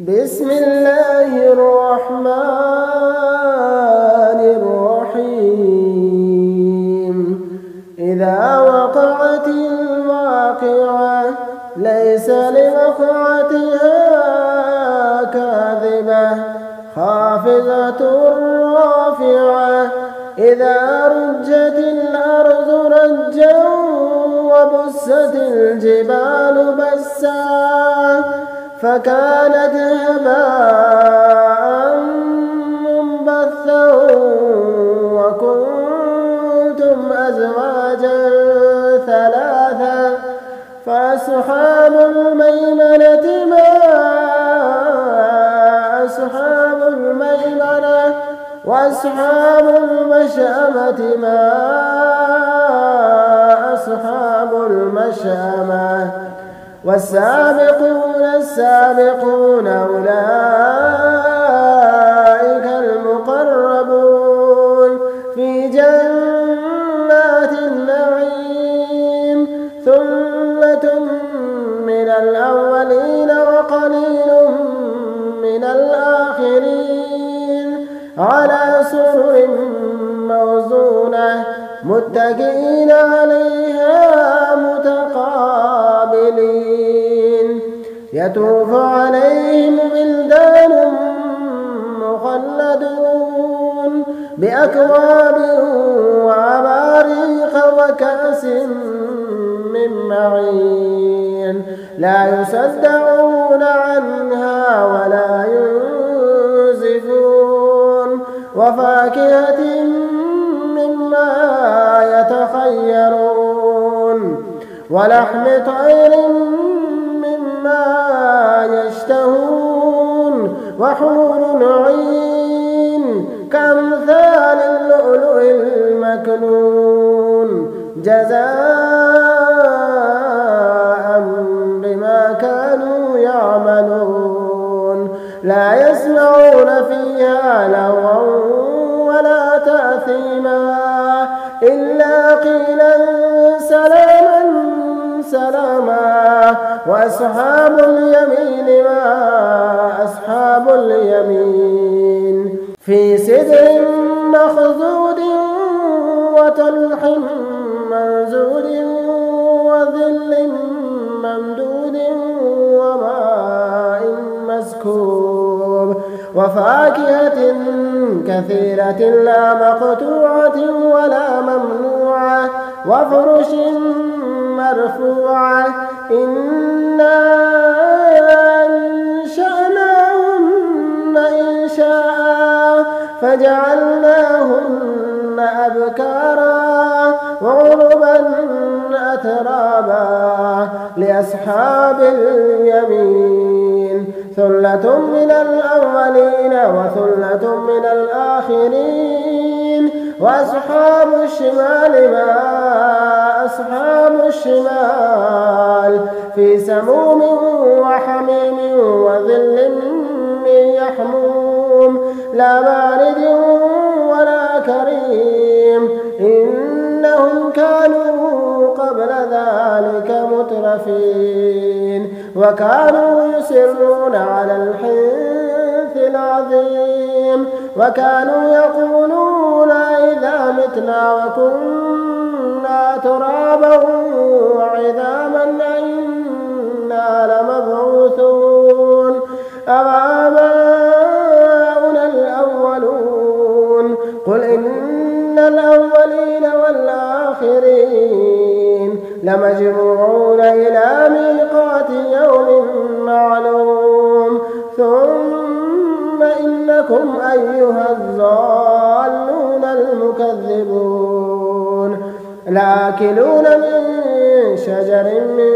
بسم الله الرحمن الرحيم إذا وقعت الواقعة ليس لوقعتها كاذبة خافضة رافعة إذا رجت الأرض رجا وبست الجبال بسا فكانت هباء منبثا وكنتم أزواجا ثلاثا فأصحاب الميمنة ما أصحاب الميمنة وأصحاب المشأمة ما أصحاب المشأمة والسابقون السابقون أولئك المقربون في جنات النعيم ثلة من الأولين وقليل من الآخرين على سرر موزونة متكئين عليها متقابلين يطوف عليهم ولدان مخلدون بأكواب وأباريق وكأس من معين لا يصدعون عنها ولا ينزفون وفاكهة مما يتخيرون ولحم طير مما يشتهون وحور عين كأمثال اللؤلؤ المكنون جزاء بما كانوا يعملون لا يسمعون فيها لغوا ولا تأثيما إلا قيلا سلاما سلاما وأصحاب اليمين ما أصحاب اليمين في سدر مخضود وطلح منضود وظل ممدود وماء مسكوب وفاكهة كثيرة لا مقطوعة ولا ممنوعة وفرش مرفوعة إنا أنشأناهن إنشاء فجعلناهن أبكارا وعربا أترابا لأصحاب اليمين ثلة من الأولين وثلة من الآخرين وأصحاب الشمال ما أصحاب الشمال في سموم وحميم وظل من يحموم لا بارد ولا كريم إنهم كانوا قبل ذلك مترفين وكانوا يصرون على الحنث العظيم وكانوا يقولون إذا متنا وكنا ترابا وعظاما إنا لمبعوثون أوآباؤنا الأولون قل إن الأولين والآخرين لمجموعون إلى ميقات يوم معلوم ثم إنكم أيها الضالون المكذبون لآكلون من شجر من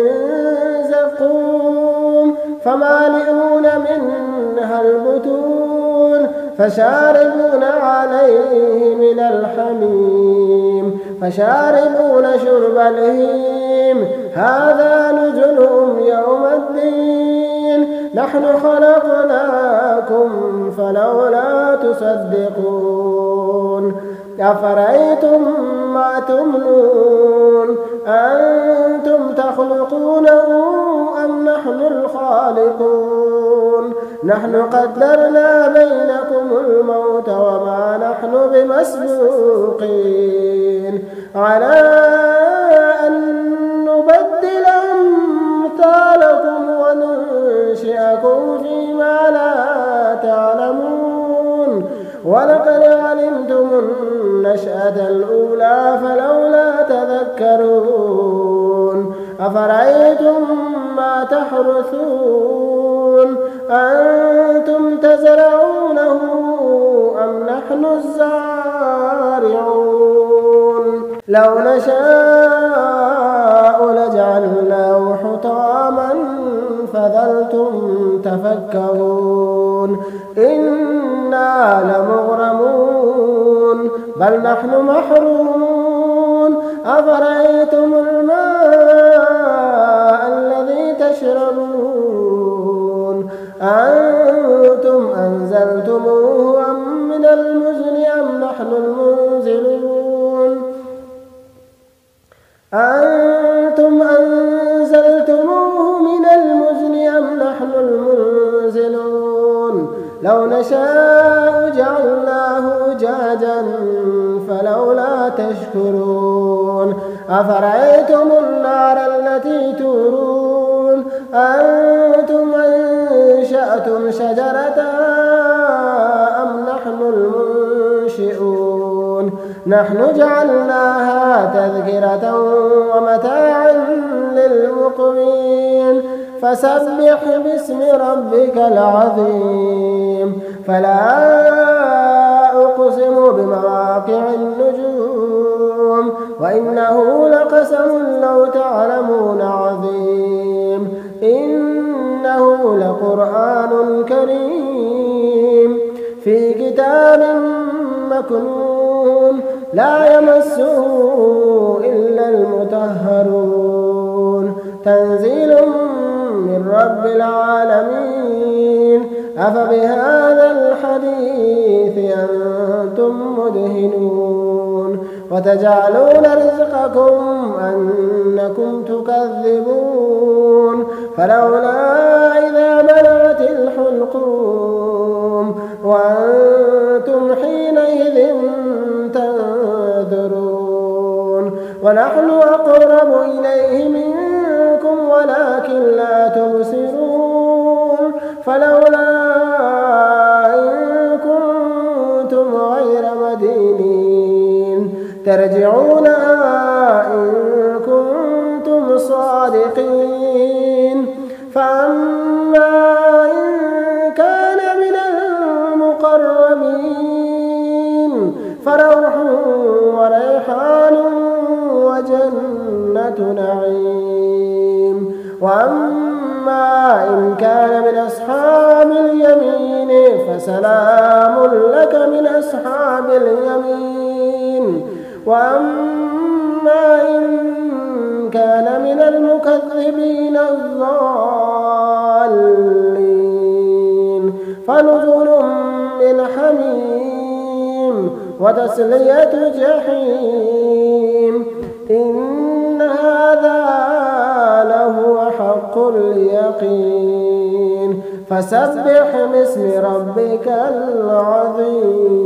زقوم فمالئون منها البطون فشاربون عليه من الحميم فشاربون شرب الهيم هذا نزلهم يوم الدين نحن خلقناكم فلولا تصدقون أفرأيتم ما تمنون أأنتم تخلقونه أم نحن الخالقون نحن قدرنا بينكم الموت وما نحن بمسبوقين على أن نبدل أمثالكم وننشئكم فيما لا تعلمون ولقد علمتم النشأة الأولى فلولا تذكرون أفرأيتم ما تحرثون أنتم تزرعونه أم نحن الزارعون لو نشاء لجعلناه حطاما فظلتم تفكرون إنا لمغرمون بل نحن محرومون أفرأيتم الماء الذي تشربون أنتم أنزلتموه أم من المزن أم نحن المنزلون أنتم أنزلتموه من المزن أم نحن المنزلون لو نشاء جعلناه أجاجا فلولا تشكرون أفرأيتم النار التي تورون أنتم أنشأتم شجرتها أم نحن المنشئون نحن جعلناها تذكرة ومتاعا للمقوين فسبح باسم ربك العظيم فلا أقسم بمواقع النجوم وإنه لقسم لو تعلمون عظيم إنه لقرآن كريم في كتاب مكنون لا يمسه إلا المطهرون تنزيل من رب العالمين أفبهذا الحديث أنتم مدهنون وتجعلون رزقكم أنكم تكذبون فلولا إذا بلغت الحلقوم وأنتم حينئذ تنظرون ونحن أقرب إليه منكم ولكن لا تبصرون فلولا إن كنتم غير مدينين ترجعونها إن كنتم صادقين فأما إن كان من المقربين فروح وريحان وجنة نعيم وأما إن كان من أصحاب اليمين فسلام لك من أصحاب اليمين وأما إن كان من المكذبين الضالين فنزل من حميم وتسلية جحيم إن هذا لهو حق اليقين فسبح باسم ربك العظيم.